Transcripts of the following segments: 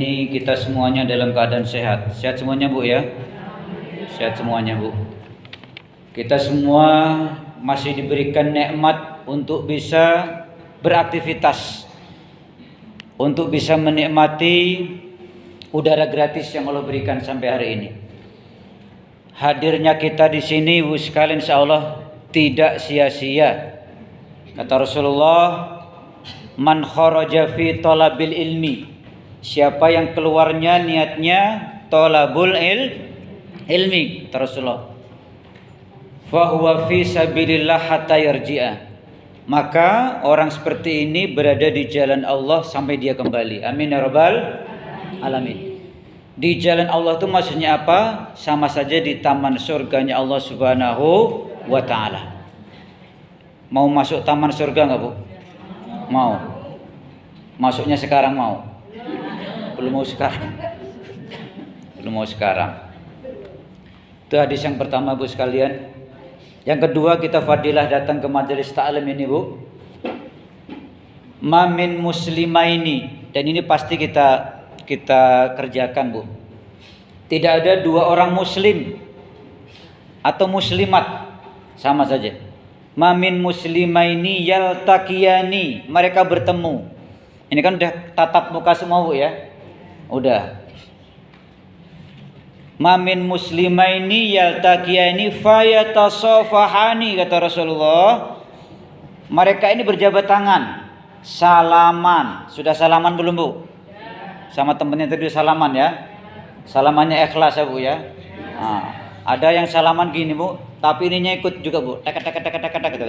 ini kita semuanya dalam keadaan sehat. Sehat semuanya Bu ya? Sehat semuanya Bu. Kita semua masih diberikan nikmat untuk bisa beraktivitas, untuk bisa menikmati udara gratis yang Allah berikan sampai hari ini. Hadirnya kita di sini Bu sekalian insyaallah tidak sia-sia. Kata Rasulullah, man kharaja fi talabil ilmi, siapa yang keluarnya niatnya talabul ilmi, kata Rasulullah, fa huwa fi sabilillah hatta yarji'a, maka orang seperti ini berada di jalan Allah sampai dia kembali. Amin ya rabbal alamin. Di jalan Allah itu maksudnya apa? Sama saja di taman surganya Allah Subhanahu wa ta'ala. Mau masuk taman surga enggak Bu? Mau. Masuknya sekarang mau? Belum mau sekarang. Belum mau sekarang. Itu hadis yang pertama Bu sekalian. Yang kedua, kita fadilah datang ke majelis ta'lim ini Bu. Ma min muslimaini, dan ini pasti kita kerjakan Bu. Tidak ada dua orang muslim atau muslimat, sama saja. Ma min muslimaini yaltaqiyani, mereka bertemu. Ini kan udah tatap muka semua Bu ya. Udah. Ma min muslimaini yaltaqiyani fayatasafahani, kata Rasulullah. Mereka ini berjabat tangan, salaman. Sudah salaman belum Bu? Sama temennya tadi salaman ya. Salamannya ikhlas ya Bu ya. Nah, ada yang salaman gini Bu, tapi ininya ikut juga Bu. Tak gitu.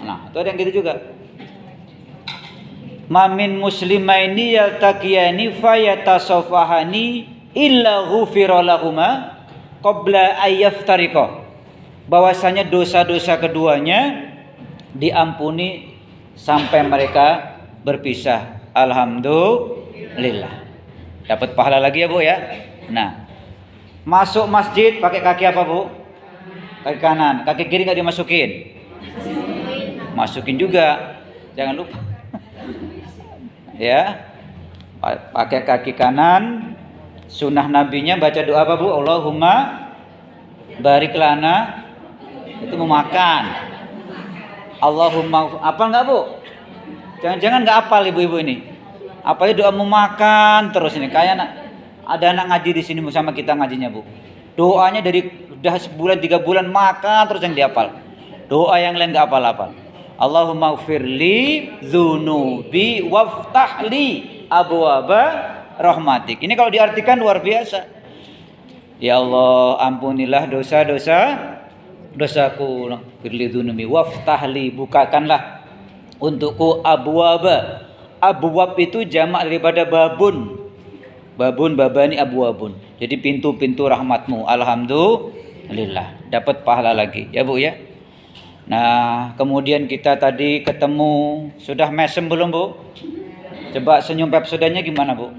Nah, itu ada yang gitu juga. Ma min muslimaini yaltaqiyani fayatasafahani illa ghufira lahuma qabla ayyaftariqa, bahwasanya dosa-dosa keduanya diampuni sampai mereka berpisah. Alhamdulillah. Dapat pahala lagi ya Bu ya. Nah, masuk masjid pakai kaki apa Bu? Kaki kanan. Kaki kiri enggak dimasukin? Masukin juga. Jangan lupa. Ya. Pakai kaki kanan. Sunnah nabinya baca doa apa Bu? Allahumma barik lana, itu mau makan. Allahumma, apa enggak Bu? Jangan-jangan enggak hafal ibu-ibu ini. Apalagi doa mau makan terus ini. Kayak ada anak ngaji di sini sama kita ngajinya Bu. Doanya dari udah sebulan 3 bulan makan terus yang dihafal. Doa yang lain enggak hafal-hafal. Allahumma gfirli dzunubi waftahli abwaba rahmatik. Ini kalau diartikan luar biasa. Ya Allah, ampunilah dosaku, firli dzunubi waftahli, bukakanlah untukku abwaba. Abwab itu jamak daripada babun. Babani abwabun. Jadi pintu-pintu rahmatmu. Alhamdulillah, dapat pahala lagi ya Bu ya. Nah, kemudian kita tadi ketemu, sudah mesem belum Bu? Coba senyum pepsodanya gimana Bu?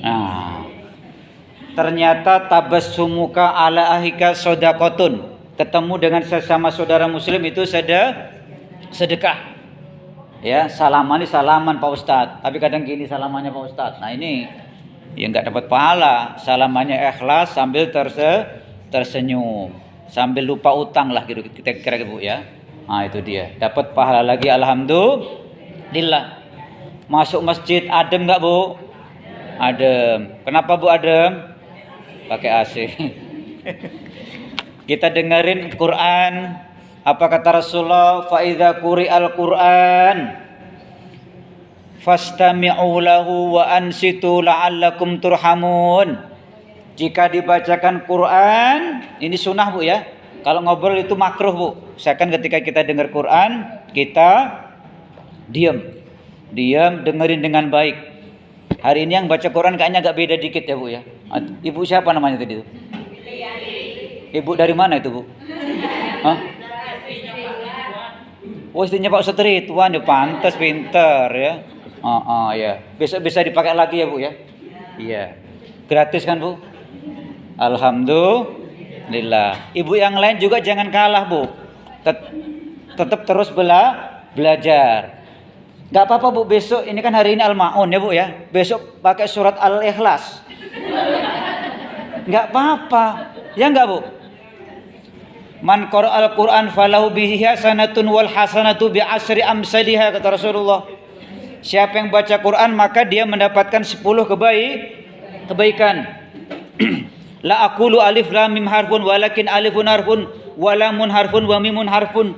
Nah, ternyata tabassumuka ala ahika sodakotun, ketemu dengan sesama saudara muslim itu sedekah. Ya, salaman Pak Ustadz, tapi kadang gini salamannya Pak Ustadz. Nah ini ya nggak dapat pahala. Salamannya ikhlas sambil tersenyum, sambil lupa utang lah gitu kita kira Bu ya. Nah itu dia, dapat pahala lagi. Alhamdulillah. Masuk masjid adem nggak Bu? Adem. Kenapa Bu adem? Pakai AC. Kita dengerin Quran. Apa kata Rasulullah? Fa idza quri'al Quran fastami'u lahu wa ansitu la'allakum turhamun. Jika dibacakan Quran, ini sunnah Bu ya. Kalau ngobrol itu makruh Bu. Misalkan ketika kita dengar Quran, kita diam dengerin dengan baik. Hari ini yang baca Quran kayaknya agak beda dikit ya Bu ya. Ibu siapa namanya tadi itu? Ibu dari mana itu Bu? Hah? Oh, istrinya Pak Ustadz Ridwan, ya pantas pinter ya. Ya. Besok bisa dipakai lagi ya Bu ya. Iya. Gratis kan Bu? Alhamdulillah. Ibu yang lain juga jangan kalah Bu. Tetap terus belajar. Gak apa-apa Bu, besok ini kan hari ini Al-Ma'un ya Bu ya. Besok pakai surat Al-Ikhlas. Gak apa-apa. Ya enggak Bu? Man qara'al Qur'an falahu bihi hasanatun wal hasanatu bi asri amsalihha, kata Rasulullah. Siapa yang baca Quran maka dia mendapatkan 10 kebaikan. La aqulu alif lam mim harfun walakin alifun harfun wa lamun harfun wa mimun harfun.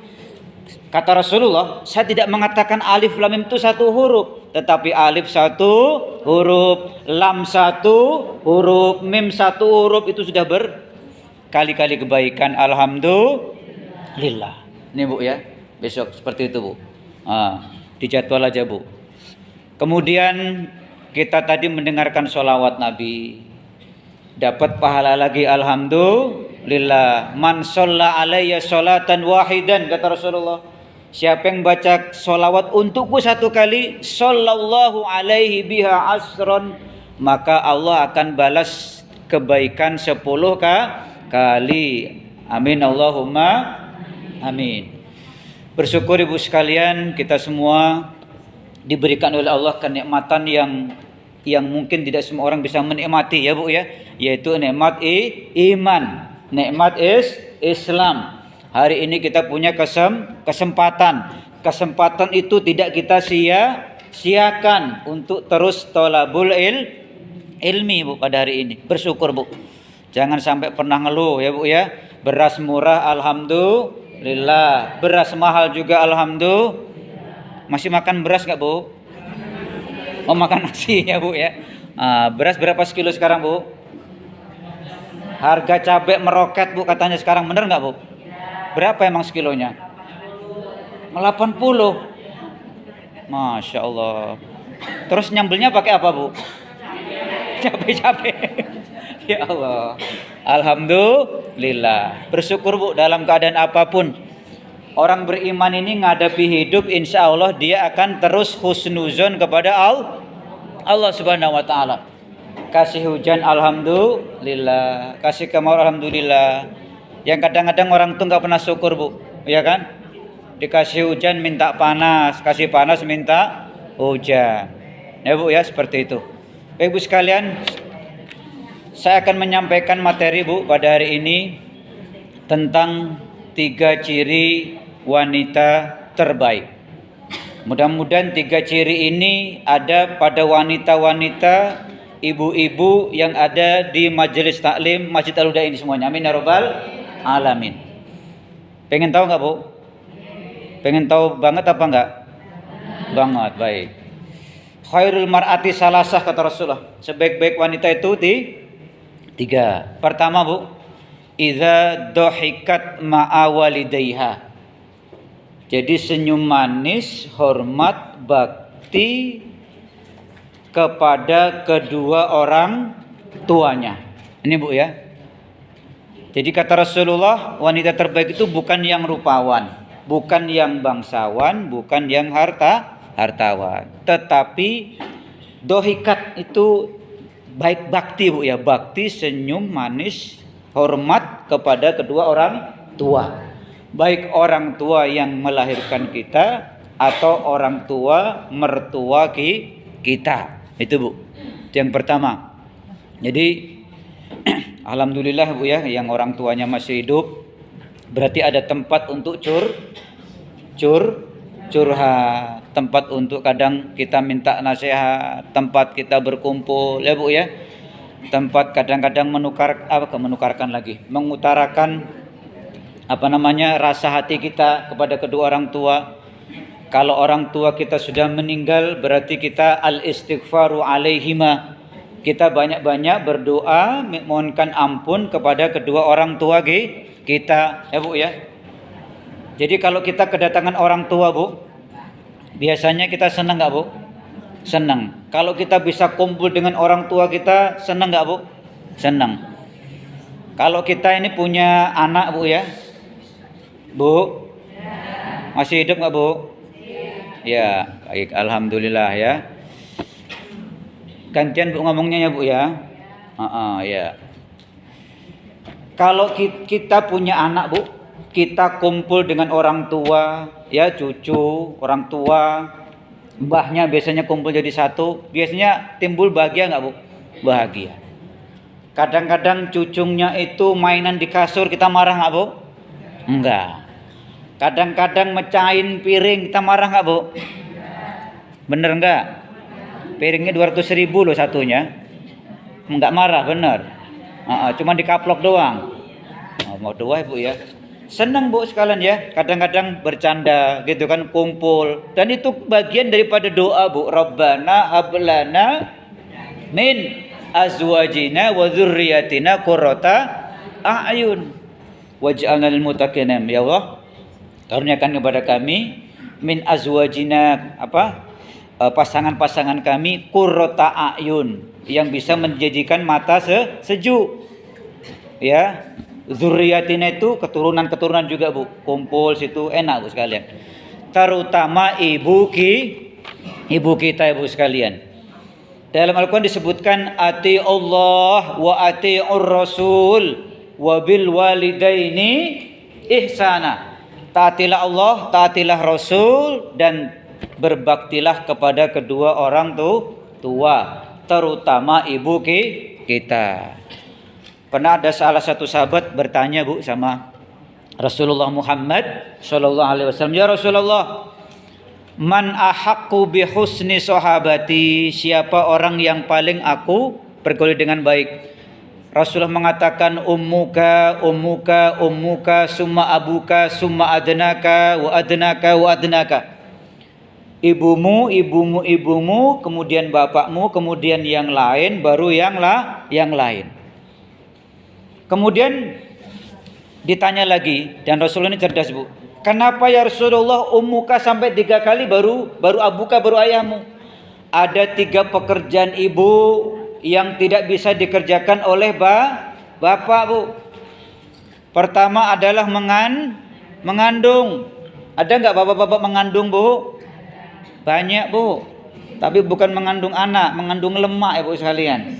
Kata Rasulullah, saya tidak mengatakan alif lam mim itu satu huruf, tetapi alif satu huruf, lam satu huruf, mim satu huruf, itu sudah berkali-kali kebaikan. Alhamdulillah. Ini Bu ya, besok seperti itu Bu. Dijadwal aja Bu. Kemudian kita tadi mendengarkan sholawat Nabi, dapat pahala lagi. Alhamdulillah. Man sholla alayya sholatan wahidan, kata Rasulullah. Siapa yang baca sholawat untukku satu kali, shollallahu alaihi biha asron, maka Allah akan balas kebaikan 10 kali. Amin Allahumma amin. Bersyukur Ibu sekalian, kita semua diberikan oleh Allah kenikmatan yang mungkin tidak semua orang bisa menikmati ya Bu ya, yaitu nikmat iman, nikmat Islam. Hari ini kita punya kesempatan itu tidak kita sia-siakan untuk terus thalabul ilmi Bu pada hari ini. Bersyukur Bu, jangan sampai pernah ngeluh ya Bu ya. Beras murah alhamdulillah, beras mahal juga alhamdulillah. Masih makan beras nggak Bu? Oh, makan nasi ya Bu ya. Beras berapa sekilo sekarang Bu? Harga cabai meroket Bu katanya sekarang, bener nggak Bu? Berapa emang sekilonya? 80. Masya Allah. Terus nyambelnya pakai apa Bu? Cabai. Ya Allah. Alhamdulillah. Bersyukur Bu dalam keadaan apapun. Orang beriman ini menghadapi hidup, insya Allah dia akan terus husnuzon kepada Allah Subhanahu wa Ta'ala. Kasih hujan alhamdulillah, kasih kemarau alhamdulillah. Yang kadang-kadang orang tuh nggak pernah syukur Bu, ya kan? Dikasih hujan minta panas, kasih panas minta hujan. Ya Bu ya, seperti itu. Baik Bu sekalian, saya akan menyampaikan materi Bu pada hari ini tentang 3 ciri wanita terbaik. Mudah-mudahan 3 ciri ini ada pada wanita-wanita, ibu-ibu yang ada di majelis taklim Masjid Al-Huda ini semuanya. Amin ya rabbal alamin. Pengen tahu nggak Bu? Pengen tahu banget apa enggak? Banget, baik. Khairul mar'ati salasah, kata Rasulullah. Sebaik-baik wanita itu 3. Pertama Bu, idza dohikat ma'a walidayha. Jadi senyum manis, hormat, bakti kepada kedua orang tuanya. Ini Bu ya. Jadi kata Rasulullah, wanita terbaik itu bukan yang rupawan, bukan yang bangsawan, bukan yang hartawan, tetapi dohikat itu baik bakti Bu ya, bakti, senyum manis, hormat kepada kedua orang tua. Baik orang tua yang melahirkan kita atau orang tua mertua kita. Itu Bu. Itu yang pertama. Jadi alhamdulillah Bu ya, yang orang tuanya masih hidup, berarti ada tempat untuk curhat, tempat untuk kadang kita minta nasihat, tempat kita berkumpul ya Bu ya. Tempat kadang-kadang mengutarakan rasa hati kita kepada kedua orang tua. Kalau orang tua kita sudah meninggal, berarti kita al-istighfaru alaihima. Kita banyak-banyak berdoa memohonkan ampun kepada kedua orang tua kita ya Bu ya. Jadi kalau kita kedatangan orang tua Bu, biasanya kita senang nggak Bu? Senang. Kalau kita bisa kumpul dengan orang tua kita, senang nggak Bu? Senang. Kalau kita ini punya anak Bu ya, Bu, masih hidup nggak Bu? Ya, baik, alhamdulillah ya. Gantian Bu ngomongnya ya Bu ya. Ya. Kalau kita punya anak Bu, kita kumpul dengan orang tua, ya cucu, orang tua, mbahnya biasanya kumpul jadi satu, biasanya timbul bahagia nggak Bu? Bahagia. Kadang-kadang cucunya itu mainan di kasur, kita marah nggak Bu? Enggak. Kadang-kadang mecahin piring, kita marah nggak Bu? Bener nggak? Piringnya 200.000 loh satunya. Enggak marah, bener. Cuma dikaplok doang. Mau doa Bu ya. Senang Bu sekalian ya. Kadang-kadang bercanda gitu kan, kumpul. Dan itu bagian daripada doa Bu. Rabbana hablana min azwajina wa dzurriyyatina qurrata a'yun waj'alna lil muttaqina. Ya Allah, karuniakan kepada kami min azwajina pasangan-pasangan kami qurrata a'yun, yang bisa menjadikan mata sejuk. Ya, zuriyatina itu keturunan-keturunan juga Bu. Kumpul situ enak Bu sekalian. Terutama ibu kita Ibu sekalian. Dalam Al-Quran disebutkan ati Allah wa ati'ur rasul wa bil walidaini ihsana. Taatilah Allah, taatilah Rasul, dan berbaktilah kepada kedua orang tua, terutama ibu kita. Pernah ada salah satu sahabat bertanya Bu sama Rasulullah Muhammad sallallahu alaihi wasallam, "Ya Rasulullah, man ahaqqu bi husni sahabati?" Siapa orang yang paling aku pergaulan dengan baik? Rasulullah mengatakan ummuka, ummuka, ummuka, summa abuka, summa adnaka, wa adnaka, wa adnaka. Ibumu, ibumu, ibumu, kemudian bapakmu, kemudian yang lain, baru yang lain. Kemudian ditanya lagi, dan Rasulullah ini cerdas Bu. Kenapa ya Rasulullah ummuka sampai 3 kali, baru abuka, baru ayahmu? Ada 3 pekerjaan ibu yang tidak bisa dikerjakan oleh bapak Bu. Pertama adalah mengandung. Ada nggak bapak-bapak mengandung Bu? Banyak Bu. Tapi bukan mengandung anak, mengandung lemak Ibu sekalian.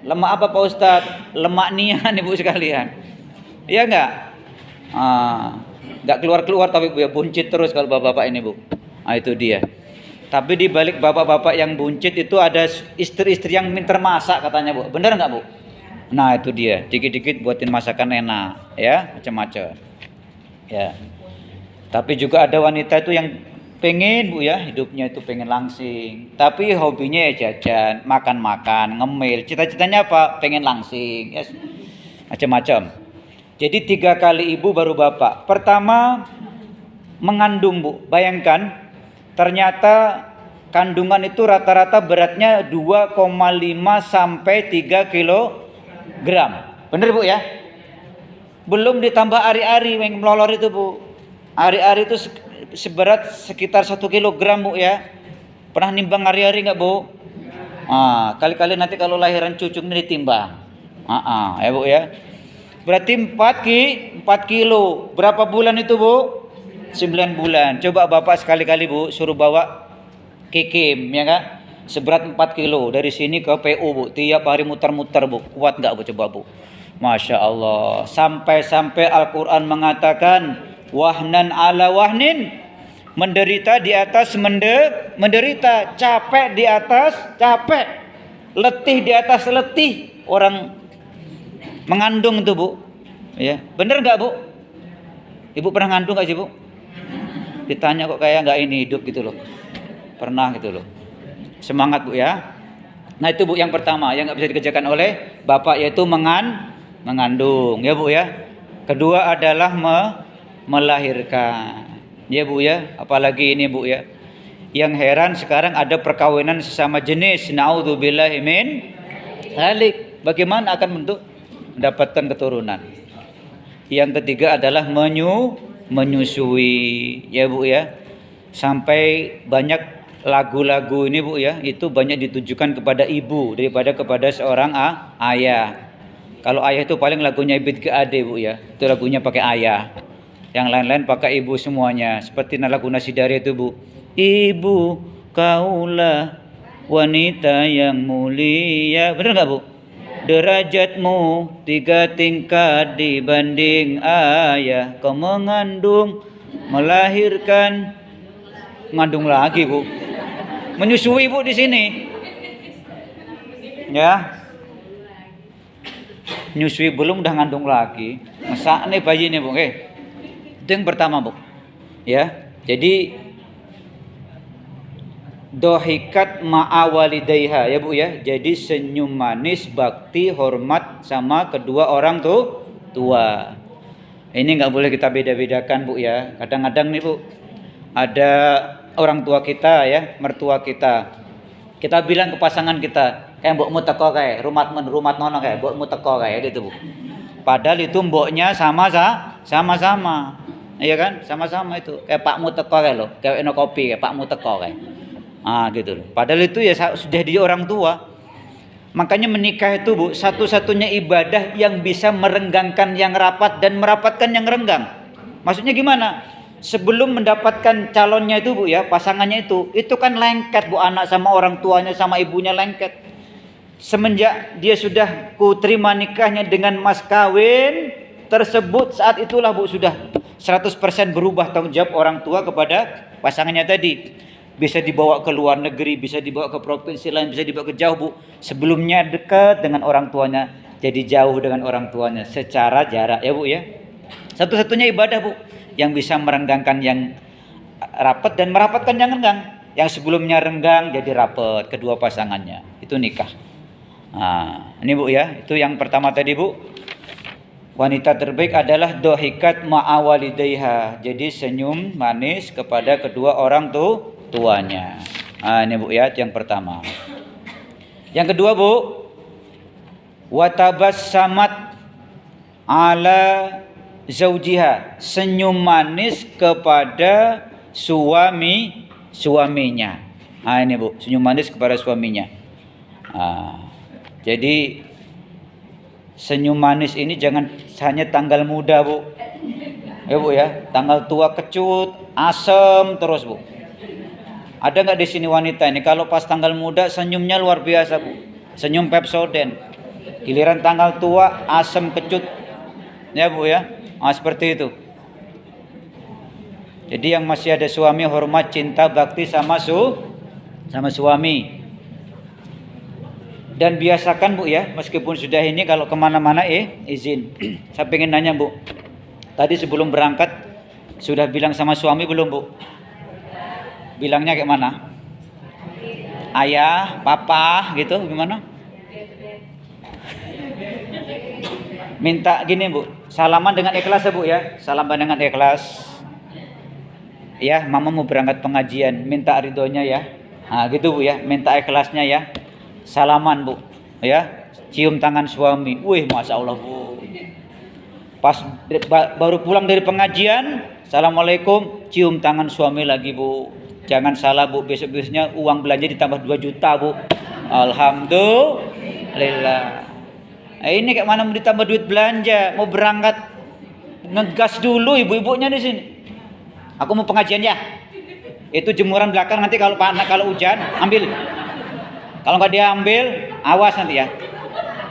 Lemak apa Pak Ustadz? Lemak nian Ibu sekalian. Iya nggak? Nggak keluar-keluar tapi Bu ya, buncit terus kalau bapak-bapak ini Bu. Itu dia. Tapi di balik bapak-bapak yang buncit itu ada istri-istri yang minta masak katanya Bu. Bener nggak Bu? Nah itu dia. Dikit-dikit buatin masakan enak, ya macam-macam. Ya. Tapi juga ada wanita itu yang pengen Bu ya, hidupnya itu pengen langsing. Tapi hobinya ya jajan, makan-makan, ngemil. Cita-citanya apa? Pengen langsing. Ya, macam-macam. Jadi 3 kali ibu baru bapak. Pertama mengandung Bu. Bayangkan. Ternyata kandungan itu rata-rata beratnya 2,5 sampai 3 kilogram. Bener Bu ya? Belum ditambah ari-ari yang melolor itu Bu. Ari-ari itu seberat sekitar 1 kilogram Bu ya. Pernah nimbang ari-ari nggak Bu? Kali-kali nanti kalau lahiran cucu ini ditimbang. Ya Bu ya. Berarti 4 kilo. Berapa bulan itu Bu? 9 bulan. Coba Bapak sekali-kali Bu suruh bawa kikim ya Kak. Seberat 4 kilo dari sini ke PU Bu. Tiap hari muter-muter Bu. Kuat enggak Bu coba Bu? Masya Allah. Sampai-sampai Al-Quran mengatakan wahnan ala wahnin. Menderita di atas menderita. Capek di atas capek. Letih di atas letih. Orang mengandung itu Bu. Ya, bener enggak Bu? Ibu pernah ngandung enggak sih Bu? Ditanya kok kayak nggak ini hidup gitu loh. Pernah gitu loh. Semangat Bu ya. Nah itu Bu yang pertama yang nggak bisa dikerjakan oleh bapak, yaitu mengandung ya Bu ya. Kedua adalah melahirkan ya Bu ya. Apalagi ini Bu ya. Yang heran sekarang ada perkawinan sesama jenis. Naudzubillahi min dzalik. Bagaimana akan mendapatkan keturunan? Yang ketiga adalah menyusui ya Bu ya. Sampai banyak lagu-lagu ini Bu ya, itu banyak ditujukan kepada ibu daripada kepada seorang ayah. Kalau ayah itu paling lagunya Ibit ke Ade Bu ya. Itu lagunya pakai ayah. Yang lain-lain pakai ibu semuanya. Seperti lagu Nasidari itu Bu. Ibu kaulah wanita yang mulia. Benar nggak Bu? Derajatmu 3 tingkat dibanding ayah. Kau mengandung, melahirkan, Ngandung lagi, Bu. Menyusui, Bu, di sini. Ya. Nyusui belum udah ngandung lagi. Masa nih bayi nih, Bu. Oke. Itu yang pertama, Bu. Ya. Jadi dohikat ma'awalidaiha ya, Bu ya. Jadi senyum manis, bakti, hormat sama kedua orang tua. Ini nggak boleh kita beda-bedakan, Bu ya. Kadang-kadang nih, Bu, ada orang tua kita ya, mertua kita. Kita bilang ke pasangan kita, kayak mbokmu teko kayak, rumat nono kayak, mbokmu teko kayak gitu, Bu. Padahal itu mboknya sama-sama. Iya kan? Sama-sama itu. Kayak pakmu teko kayak lo, kayak eno kopi kayak pakmu teko kayak. Gitu loh. Padahal itu ya sudah dia orang tua. Makanya menikah itu, Bu, satu-satunya ibadah yang bisa merenggangkan yang rapat dan merapatkan yang renggang. Maksudnya gimana? Sebelum mendapatkan calonnya itu, Bu ya, pasangannya itu kan lengket, Bu, anak sama orang tuanya sama ibunya lengket. Semenjak dia sudah kuterima nikahnya dengan mas kawin tersebut, saat itulah, Bu, sudah 100% berubah tanggung jawab orang tua kepada pasangannya tadi. Bisa dibawa ke luar negeri, bisa dibawa ke provinsi lain, bisa dibawa ke jauh, Bu. Sebelumnya dekat dengan orang tuanya, jadi jauh dengan orang tuanya secara jarak ya, Bu ya. Satu-satunya ibadah, Bu, yang bisa merenggangkan yang rapat dan merapatkan yang renggang. Yang sebelumnya renggang jadi rapat kedua pasangannya. Itu nikah. Ini, Bu ya. Itu yang pertama tadi, Bu. Wanita terbaik adalah dohikat ma'awalidaiha. Jadi senyum manis kepada kedua orang tuanya. Ini, Bu ya, yang pertama. Yang kedua, Bu, watabassamat ala zaujiha, senyum manis kepada suaminya. Ini, Bu, senyum manis kepada suaminya. Jadi senyum manis ini jangan hanya tanggal muda, Bu. Ya, Bu ya, tanggal tua kecut, asem terus, Bu. Ada nggak di sini wanita ini kalau pas tanggal muda senyumnya luar biasa, Bu. Senyum Pepsodent. Giliran tanggal tua asem kecut. Ya, Bu ya. Seperti itu. Jadi yang masih ada suami hormat, cinta, bakti sama suami. Dan biasakan, Bu ya, meskipun sudah ini kalau kemana-mana izin. Saya pengen nanya, Bu. Tadi sebelum berangkat sudah bilang sama suami belum, Bu? Bilangnya kayak mana? Ayah, papa gitu gimana? Minta gini, Bu. Salaman dengan ikhlas ya, Bu ya. Salaman dengan ikhlas. Ya, mama mau berangkat pengajian, minta ridhonya ya. Gitu, Bu ya. Minta ikhlasnya ya. Salaman, Bu. Ya, cium tangan suami. Wih, Masya Allah, Bu. Pas baru pulang dari pengajian, Assalamualaikum, cium tangan suami lagi, Bu. Jangan salah, Bu, besok-besoknya uang belanja ditambah 2 juta, Bu. Alhamdulillah. Ini kayak mana mau ditambah duit belanja, mau berangkat ngegas dulu ibu-ibunya di sini. Aku mau pengajian ya. Itu jemuran belakang nanti kalau hujan ambil. Kalau nggak dia ambil, awas nanti ya.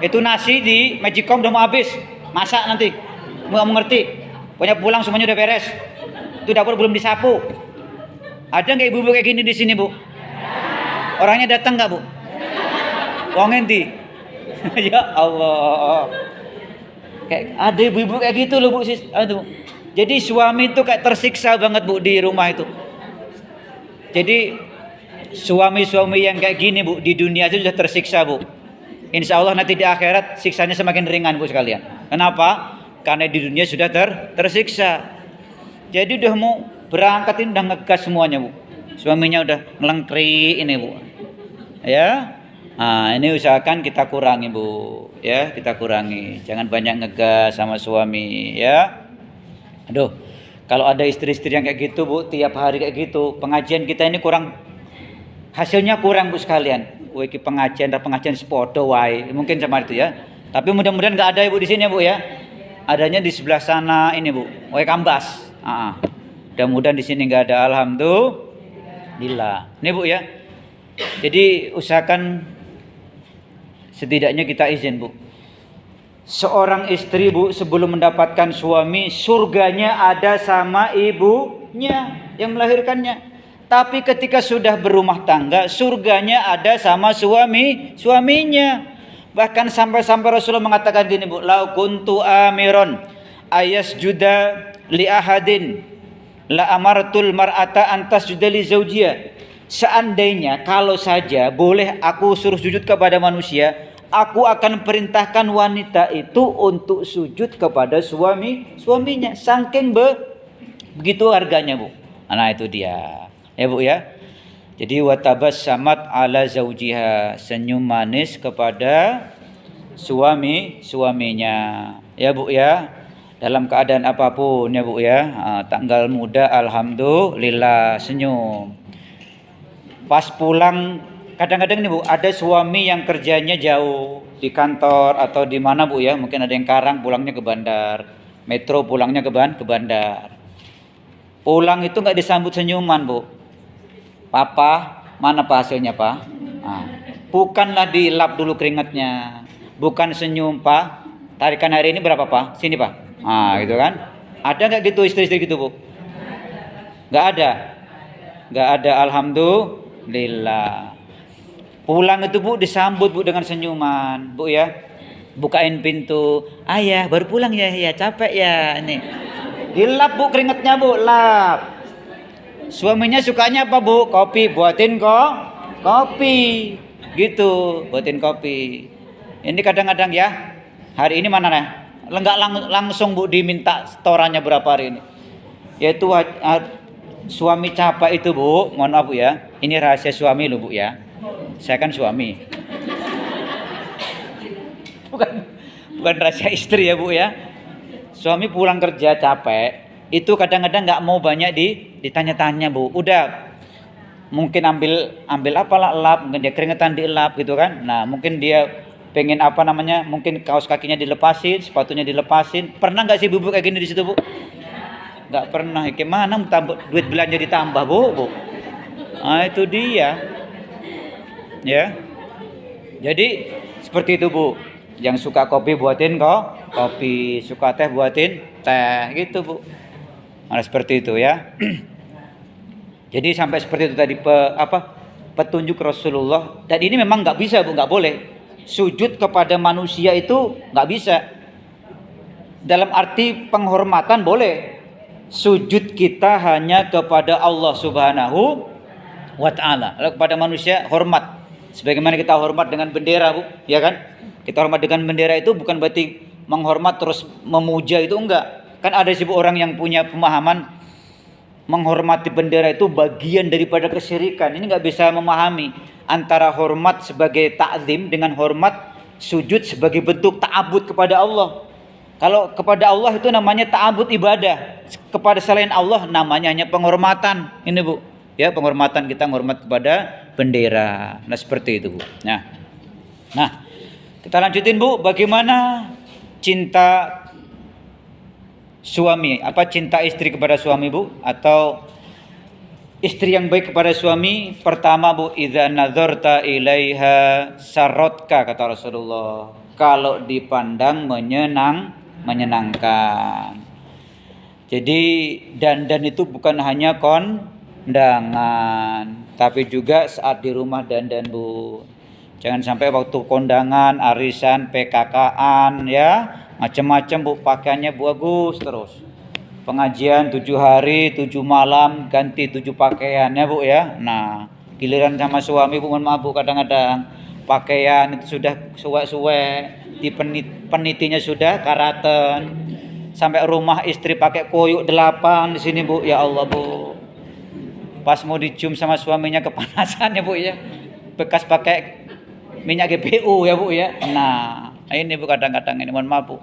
Itu nasi di Magicom udah mau habis, masak nanti. Mau mengerti. Pokoknya pulang semuanya udah beres. Itu dapur belum disapu. Ada nggak ibu-ibu kayak gini di sini, Bu? Orangnya datang nggak, Bu? Wong enti. Ya Allah. Kayak ada ibu-ibu kayak gitu loh, Bu. Aduh. Jadi suami itu kayak tersiksa banget, Bu, di rumah itu. Jadi suami-suami yang kayak gini, Bu, di dunia itu sudah tersiksa, Bu. Insya Allah nanti di akhirat siksanya semakin ringan, Bu sekalian. Kenapa? Karena di dunia sudah tersiksa. Jadi udah mau berangkat ini udah ngegas semuanya, Bu. Suaminya udah ngelengkri ini, Bu. Ya. Ini usahakan kita kurangi, Bu. Ya, kita kurangi. Jangan banyak ngegas sama suami, ya. Aduh, kalau ada istri-istri yang kayak gitu, Bu, tiap hari kayak gitu, pengajian kita ini hasilnya kurang, Bu sekalian. Wih, pengajian sepodo wae. Mungkin sama itu ya. Tapi mudah-mudahan enggak ada, Ibu, di sini ya, Bu ya. Adanya di sebelah sana ini, Bu. Wih, Kambas. Mudah-mudahan di sini enggak ada. Alhamdulillah. Ini, Bu ya. Jadi usahakan setidaknya kita izin, Bu. Seorang istri, Bu, sebelum mendapatkan suami, surganya ada sama ibunya yang melahirkannya. Tapi ketika sudah berumah tangga, surganya ada sama suaminya. Bahkan sampai Rasulullah mengatakan gini, Bu, lau kuntu amiron ayasjuda li ahadin la amartul mar'ata antas juda li zaujiyah. Seandainya kalau saja boleh aku suruh sujud kepada manusia, aku akan perintahkan wanita itu untuk sujud kepada suaminya. Saking begitu harganya, Bu. Nah, itu dia. Ya, Bu ya. Jadi watabassamat ala zaujiha, senyum manis kepada suaminya. Ya, Bu ya. Dalam keadaan apapun ya, Bu ya. Tanggal muda alhamdulillah senyum. Pas pulang, kadang-kadang nih, Bu, ada suami yang kerjanya jauh di kantor atau di mana, Bu ya. Mungkin ada yang Karang pulangnya ke Bandar, Metro pulangnya ke Bandar. Pulang itu nggak disambut senyuman, Bu. Papa, mana Pak hasilnya, Pak? Bukanlah dilap dulu keringatnya. Bukan senyum, Pak. Tarikan hari ini berapa, Pak? Sini, Pak. Gitu kan? Ada nggak gitu istri-istri gitu, Bu? Nggak ada. Nggak ada, alhamdulillah. Pulang itu, Bu, disambut, Bu, dengan senyuman, Bu ya. Bukain pintu. Ayah, baru pulang ya, capek ya ini. Dilap, Bu, keringatnya, Bu, lap. Suaminya sukanya apa, Bu? Kopi, buatin kopi. Gitu, buatin kopi. Ini kadang-kadang ya, hari ini mana nih? Enggak langsung, Bu, diminta setorannya berapa hari ini. Yaitu suami capek itu, Bu. Mohon maaf, Bu ya. Ini rahasia suami loh, Bu ya. Saya kan suami. Bukan rahasia istri ya, Bu ya. Suami pulang kerja capek, itu kadang-kadang nggak mau banyak ditanya-tanya, Bu. Udah mungkin ambil apalah lap, mungkin dia keringetan dielap gitu kan. Nah, mungkin dia pengen mungkin kaos kakinya dilepasin, sepatunya dilepasin. Pernah nggak sih Bu kayak gini di situ, Bu? Nggak pernah. Gimana duit belanja ditambah, Bu? Itu dia. Ya. Jadi seperti itu, Bu. Yang suka kopi buatin kopi, suka teh buatin teh gitu, Bu. Seperti itu ya. Jadi sampai seperti itu tadi petunjuk Rasulullah. Dan ini memang nggak bisa, Bu, nggak boleh. Sujud kepada manusia itu nggak bisa. Dalam arti penghormatan boleh. Sujud kita hanya kepada Allah Subhanahu wa ta'ala. Lalu kepada manusia hormat. Sebagaimana kita hormat dengan bendera, Bu, ya kan? Kita hormat dengan bendera itu bukan berarti menghormat terus memuja, itu enggak. Kan ada sih, Bu, orang yang punya pemahaman menghormati bendera itu bagian daripada kesyirikan. Ini enggak bisa memahami antara hormat sebagai ta'zim dengan hormat sujud sebagai bentuk ta'abud kepada Allah. Kalau kepada Allah itu namanya ta'abud ibadah. Kepada selain Allah namanya hanya penghormatan. Ini, Bu. Ya, penghormatan, kita menghormat kepada bendera. Nah, seperti itu, Bu. Nah, kita lanjutin, Bu. Bagaimana cinta suami? Cinta istri kepada suami, Bu? Atau istri yang baik kepada suami? Pertama, Bu, idza nazarta ilaiha sarotka, kata Rasulullah. Kalau dipandang menyenangkan. Jadi dandan itu bukan hanya kondangan, tapi juga saat di rumah dandan, Bu. Jangan sampai waktu kondangan, arisan, PKK-an ya, macam-macam, Bu, pakaiannya bagus terus. Pengajian 7 hari, 7 malam, ganti 7 pakaian ya, Bu ya. Nah, giliran sama suami, Bu, mohon maaf, Bu, kadang-kadang pakaian itu sudah suwe-suwe, di penitinya sudah karaten. Sampai rumah istri pakai koyuk 8 di sini, Bu. Ya Allah, Bu. Pas mau dicium sama suaminya kepanasan ya, Bu ya. Bekas pakai minyak GPU ya, Bu ya. Nah, ini, Bu, kadang-kadang ini mohon maaf, Bu.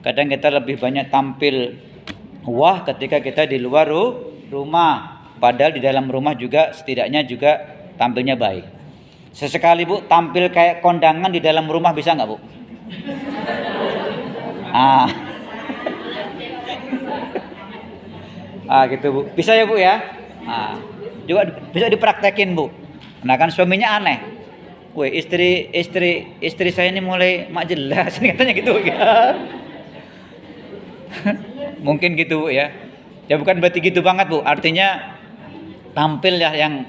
Kadang kita lebih banyak tampil wah ketika kita di luar rumah. Padahal di dalam rumah juga setidaknya juga tampilnya baik. Sesekali, Bu, tampil kayak kondangan di dalam rumah bisa nggak, Bu? Gitu, Bu. Bisa ya, Bu ya. Juga bisa dipraktekin, Bu. Nah, kan suaminya aneh. Woi, istri saya ini mulai mak jelas ini katanya gitu ya. Mungkin gitu, Bu ya. Ya bukan berarti gitu banget, Bu. Artinya Tampil ya yang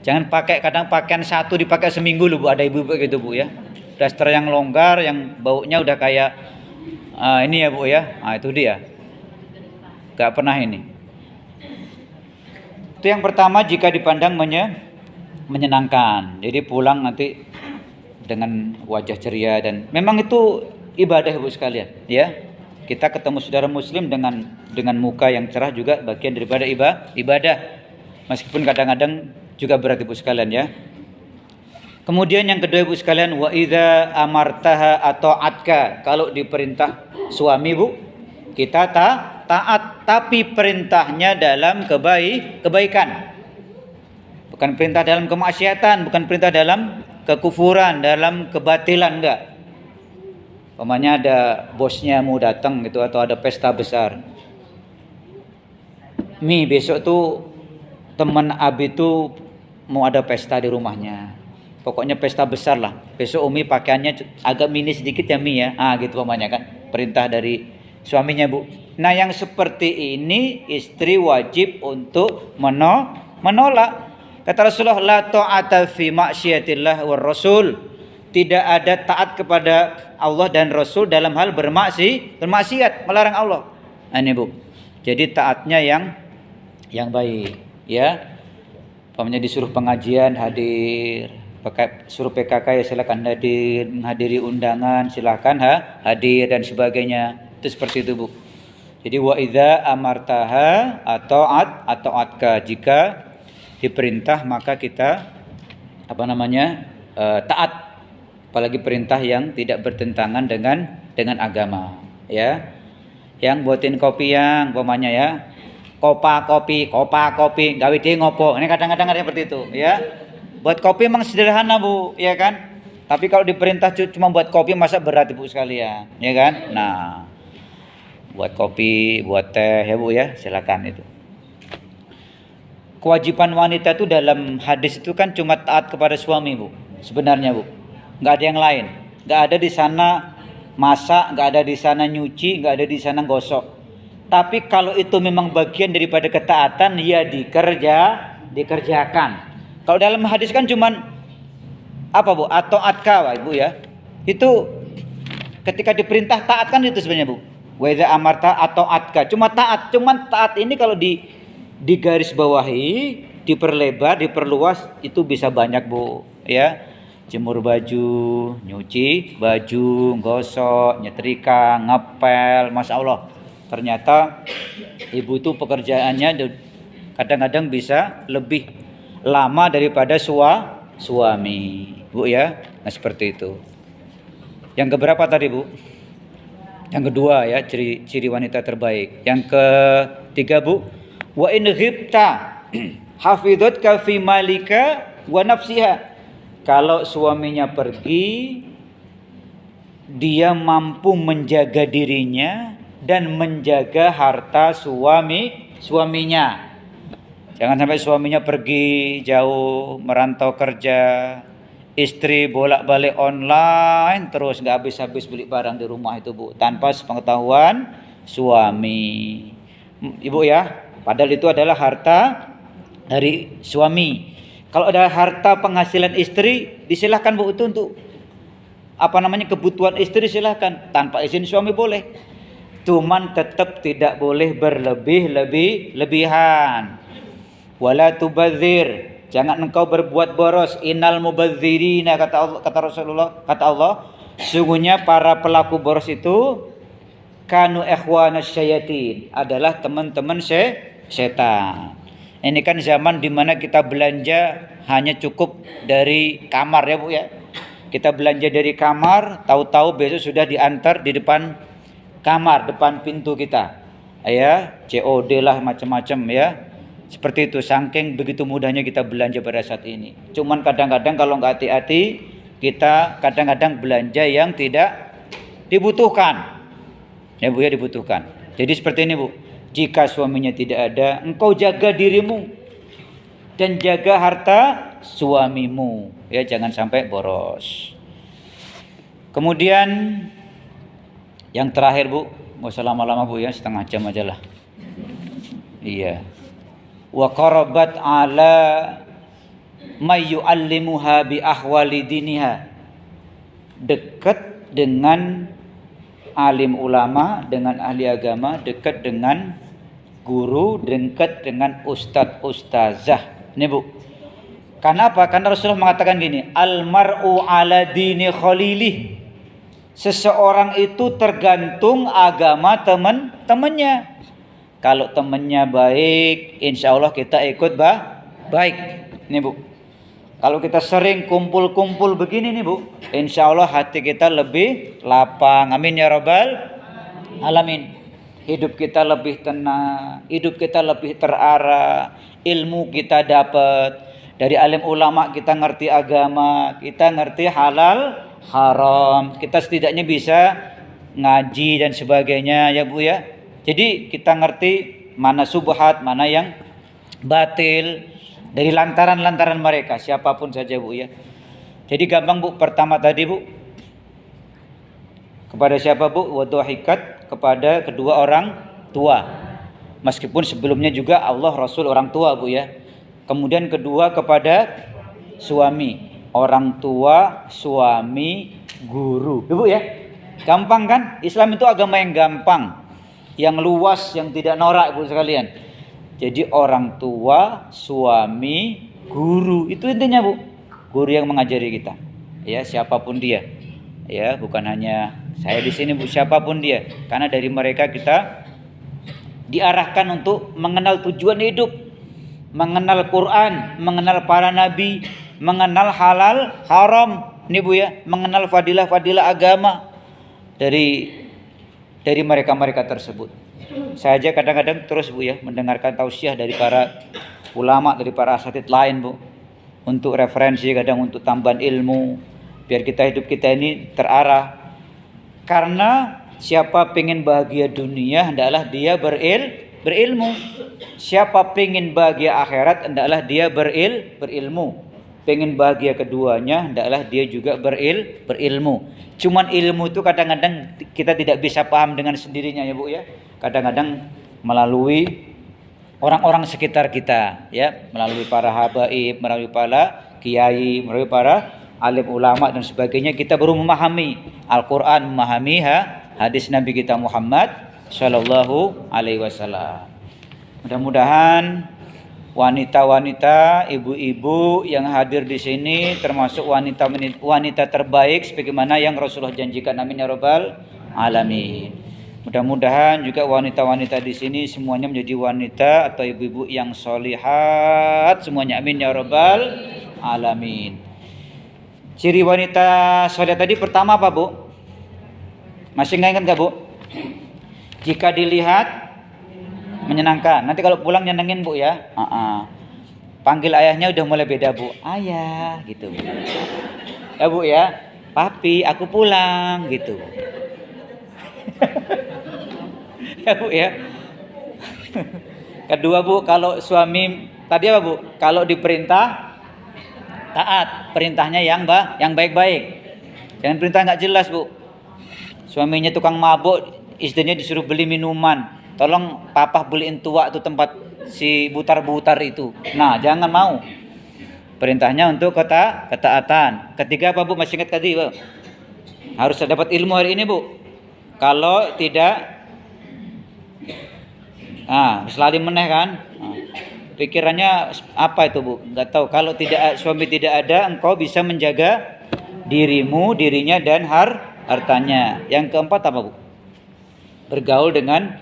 jangan pakai, kadang pakaian satu dipakai seminggu loh Bu, ada ibu-ibu gitu Bu ya. Daster yang longgar, yang baunya udah kayak ini ya Bu ya. Itu dia. Gak pernah ini. Itu yang pertama jika dipandang menyenangkan. Jadi pulang nanti dengan wajah ceria, dan memang itu ibadah Bu sekalian ya. Kita ketemu saudara muslim dengan muka yang cerah juga bagian daripada ibadah. Meskipun kadang-kadang juga berat Ibu sekalian ya. Kemudian yang kedua Ibu sekalian, wa idza amartaha atau atka. Kalau diperintah suami Bu, kita taat, tapi perintahnya dalam kebaikan. Bukan perintah dalam kemaksiatan, bukan perintah dalam kekufuran, dalam kebatilan, enggak. Umpamanya ada bosnya mau datang gitu, atau ada pesta besar. Besok tuh teman Abi tuh mau ada pesta di rumahnya. Pokoknya pesta besar lah. Besok Umi pakaiannya agak mini sedikit ya Mi ya. Gitu umpamanya kan. Perintah dari suaminya Bu. Nah yang seperti ini istri wajib untuk menolak. Kata Rasulullah, la ta'ata fi maksiatillah war rasul. Tidak ada taat kepada Allah dan Rasul dalam hal bermaksiat, melarang Allah. Ini Bu. Jadi taatnya yang baik, ya. Umpamanya disuruh pengajian hadir, suruh PKK ya silakan hadir, menghadiri undangan silakan hadir dan sebagainya. Itu seperti itu Bu. Jadi wa idza amartaha atau atka, jika diperintah maka kita taat. Apalagi perintah yang tidak bertentangan dengan agama, ya. Yang buatin kopi yang umpamanya ya, kopa kopi, gawe dhewe ngopo. Ini kadang-kadang ada seperti itu, ya. Buat kopi memang sederhana Bu, ya kan? Tapi kalau diperintah cuma buat kopi masa berat Ibu sekalian, ya kan? Nah, buat kopi, buat teh ya Bu ya, silakan itu. Kewajiban wanita itu dalam hadis itu kan cuma taat kepada suami Bu, sebenarnya Bu. Nggak ada yang lain, nggak ada di sana masak, nggak ada di sana nyuci, nggak ada di sana gosok. Tapi kalau itu memang bagian daripada ketaatan, ya dikerjakan. Kalau dalam hadis kan cuman Bu? Atau atka Ibu ya. Itu ketika diperintah taat kan itu sebenarnya Bu. Wa idza amarta atau atka. Cuman taat ini kalau di garis bawahi, diperlebar, diperluas, itu bisa banyak Bu ya. Jemur baju, nyuci baju, gosok, nyetrika, ngepel, Masya Allah. Ternyata ibu itu pekerjaannya kadang-kadang bisa lebih lama daripada suami, Bu ya. Nah seperti itu. Yang keberapa tadi Bu? Yang kedua ya, ciri wanita terbaik. Yang ketiga Bu, wa in ghibta hafidhatka fi malika wa nafsiha. Kalau suaminya pergi, dia mampu menjaga dirinya dan menjaga harta suaminya. Jangan sampai suaminya pergi jauh merantau kerja, istri bolak-balik online terus nggak habis-habis beli barang di rumah itu Bu, tanpa sepengetahuan suami. Ibu ya, padahal itu adalah harta dari suami. Kalau ada harta penghasilan istri, disilahkan Bu itu untuk kebutuhan istri silahkan, tanpa izin suami boleh. Cuman tetap tidak boleh berlebihan. Wala tubadzir, jangan engkau berbuat boros. Innal mubadzirina, kata Rasulullah, kata Allah, sungguhnya para pelaku boros itu kanu ikhwanas syayatin, adalah teman-teman setan. Ini kan zaman dimana kita belanja hanya cukup dari kamar ya Bu ya. Kita belanja dari kamar, tahu-tahu besok sudah diantar di depan kamar, depan pintu kita. Ya, COD lah macam-macam ya. Seperti itu, saking begitu mudahnya kita belanja pada saat ini. Cuman kadang-kadang kalau nggak hati-hati, kita kadang-kadang belanja yang tidak dibutuhkan. Ya Bu ya, dibutuhkan. Jadi seperti ini Bu. Jika suaminya tidak ada, engkau jaga dirimu dan jaga harta suamimu, ya, jangan sampai boros. Kemudian yang terakhir Bu, nggak usah lama-lama Bu ya, setengah jam aja lah. Iya. wa qarabat ala may yu'allimuha bi ahwali diniha, dekat dengan alim ulama, dengan ahli agama, dekat dengan guru, dekat dengan ustadz ustazah. Ini Bu. Karena apa? Karena Rasulullah mengatakan gini, al-mar'u ala dini khalilih. Seseorang itu tergantung agama teman-temannya. Kalau temannya baik, insya Allah kita ikut baik. Ini Bu. Kalau kita sering kumpul-kumpul begini nih Bu, insya Allah hati kita lebih lapang. Amin ya rabbal alamin. Hidup kita lebih tenang, hidup kita lebih terarah, ilmu kita dapat. Dari alim ulama kita ngerti agama, kita ngerti halal, haram. Kita setidaknya bisa ngaji dan sebagainya ya Bu ya. Jadi kita ngerti mana subhat, mana yang batil. Dari lantaran-lantaran mereka, siapapun saja Bu ya. Jadi gampang Bu, pertama tadi Bu, kepada siapa Bu? Wadhahikat, kepada kedua orang tua. Meskipun sebelumnya juga Allah Rasul orang tua Bu ya. Kemudian kedua kepada suami, orang tua, suami, guru. Bu ya. Gampang kan? Islam itu agama yang gampang, yang luas, yang tidak norak Bu sekalian. Jadi orang tua, suami, guru, itu intinya Bu. Guru yang mengajari kita. Ya, siapapun dia. Ya, bukan hanya saya di sini Bu, siapapun dia. Karena dari mereka kita diarahkan untuk mengenal tujuan hidup, mengenal Quran, mengenal para nabi, mengenal halal, haram. Ini Bu ya, mengenal fadilah-fadilah agama dari mereka-mereka tersebut. Saya aja kadang-kadang terus Bu ya mendengarkan tausiah dari para ulama, dari para asatidz lain Bu, untuk referensi, kadang untuk tambahan ilmu, biar hidup kita ini terarah. Karena siapa pengen bahagia dunia, hendaklah dia berilmu. Siapa pengen bahagia akhirat, hendaklah dia berilmu. Pengen bahagia keduanya, hendaklah dia juga berilmu. Cuman ilmu itu kadang-kadang kita tidak bisa paham dengan sendirinya ya Bu ya. Kadang-kadang melalui orang-orang sekitar kita ya, melalui para habaib, melalui para kiai, melalui para alim ulama dan sebagainya, kita baru memahami Al-Qur'an, memahami hadis Nabi kita Muhammad sallallahu alaihi wasallam. Mudah-mudahan wanita-wanita, ibu-ibu yang hadir di sini termasuk wanita terbaik sebagaimana yang Rasulullah janjikan. Amin ya rabbal alamin. Mudah-mudahan juga wanita-wanita di sini semuanya menjadi wanita atau ibu-ibu yang solihat semuanya. Amin ya rabbal alamin. Ciri wanita solihat tadi pertama apa Bu? Masih nggak ingat nggak Bu? Jika dilihat menyenangkan. Nanti kalau pulang nyenengin Bu ya. Panggil ayahnya udah mulai beda Bu. Ayah gitu Bu. Ya Bu ya. Papi aku pulang gitu. Ya Bu ya. Kedua Bu, kalau suami tadi apa Bu? Kalau diperintah taat, perintahnya yang baik-baik. Jangan perintah nggak jelas Bu. Suaminya tukang mabuk, istrinya disuruh beli minuman. Tolong papa beliin tuak tuh tempat si butar-butar itu. Nah, jangan mau. Perintahnya untuk ketaatan. Ketiga apa Bu? Masih ingat tadi Bu? Harus dapat ilmu hari ini Bu. Kalau tidak, selalu meneh kan? Pikirannya apa itu Bu? Enggak tahu. Kalau suami tidak ada, engkau bisa menjaga dirinya dan hartanya. Yang keempat apa Bu? Bergaul dengan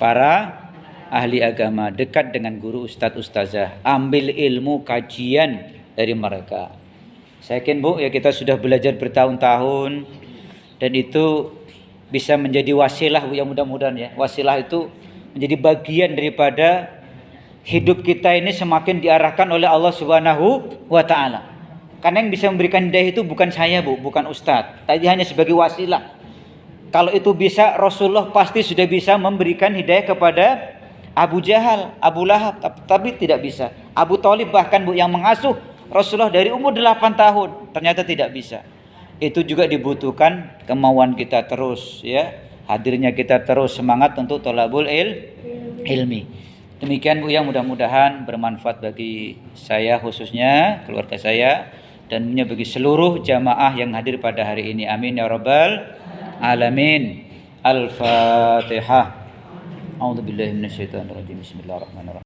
para ahli agama, dekat dengan guru, ustadz, ustazah, ambil ilmu kajian dari mereka. Saya yakin Bu ya, kita sudah belajar bertahun-tahun dan itu bisa menjadi wasilah Bu ya, mudah-mudahan ya. Wasilah itu menjadi bagian daripada hidup kita ini semakin diarahkan oleh Allah Subhanahu wa taala. Karena yang bisa memberikan hidayah itu bukan saya Bu, bukan ustadz. Tadi hanya sebagai wasilah. Kalau itu bisa, Rasulullah pasti sudah bisa memberikan hidayah kepada Abu Jahal, Abu Lahab, tapi tidak bisa. Abu Thalib bahkan Bu yang mengasuh Rasulullah dari umur 8 tahun, ternyata tidak bisa. Itu juga dibutuhkan kemauan kita terus ya, hadirnya kita terus semangat untuk thalabul ilmi. Demikian Bu yang mudah-mudahan bermanfaat bagi saya khususnya, keluarga saya, dan bagi seluruh jamaah yang hadir pada hari ini. Amin ya rabbal alamin. Al-Fatihah. A'udzubillahi minasyaitonirrajim. Bismillahirrahmanirrahim.